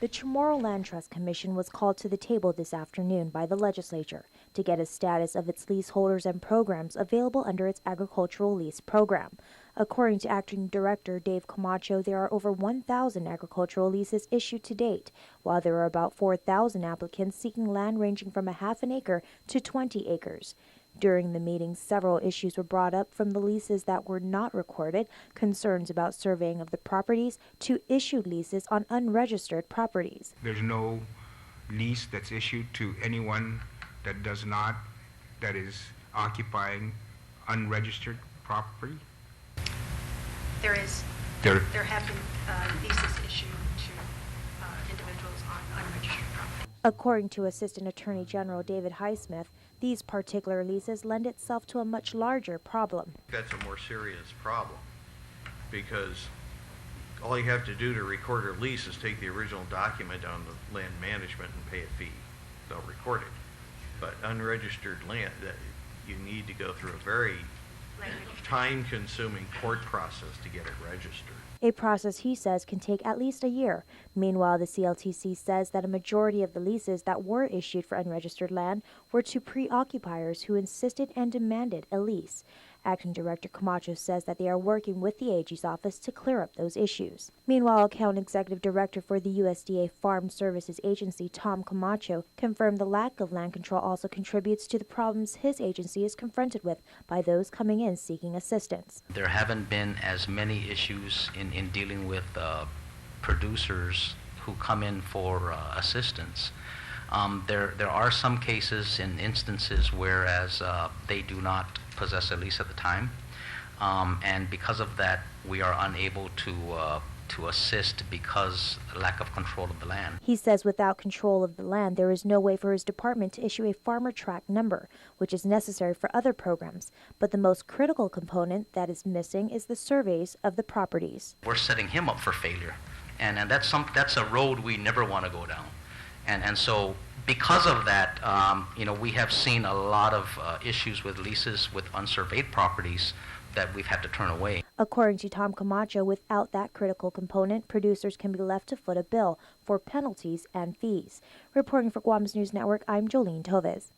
The Chamorro Land Trust Commission was called to the table this afternoon by the Legislature to get a status of its leaseholders and programs available under its Agricultural Lease Program. According to Acting Director Dave Camacho, there are over 1,000 agricultural leases issued to date, while there are about 4,000 applicants seeking land ranging from a half an acre to 20 acres. During the meeting, several issues were brought up, from the leases that were not recorded, concerns about surveying of the properties, to issued leases on unregistered properties. There's no lease that's issued to anyone that is occupying unregistered property. There have been leases issued to individuals on unregistered property. According to Assistant Attorney General David Highsmith, these particular leases lend itself to a much larger problem. That's a more serious problem, because all you have to do to record a lease is take the original document on the land management and pay a fee. They'll record it. But unregistered land, that you need to go through a very time-consuming court process to get it registered. A process he says can take at least a year. Meanwhile, the CLTC says that a majority of the leases that were issued for unregistered land were to pre-occupiers who insisted and demanded a lease. Acting Director Camacho says that they are working with the AG's office to clear up those issues. Meanwhile, County Executive Director for the USDA Farm Services Agency, Tom Camacho, confirmed the lack of land control also contributes to the problems his agency is confronted with by those coming in seeking assistance. There haven't been as many issues in dealing with producers who come in for assistance. There are some cases and instances whereas they do not possess a lease at the time, and because of that we are unable to assist because lack of control of the land. He says without control of the land, there is no way for his department to issue a farmer tract number, which is necessary for other programs. But the most critical component that is missing is the surveys of the properties. We're setting him up for failure, and that's a road we never want to go down. And so because of that, we have seen a lot of issues with leases with unsurveyed properties that we've had to turn away. According to Tom Camacho, without that critical component, producers can be left to foot a bill for penalties and fees. Reporting for Guam's News Network, I'm Jolene Toves.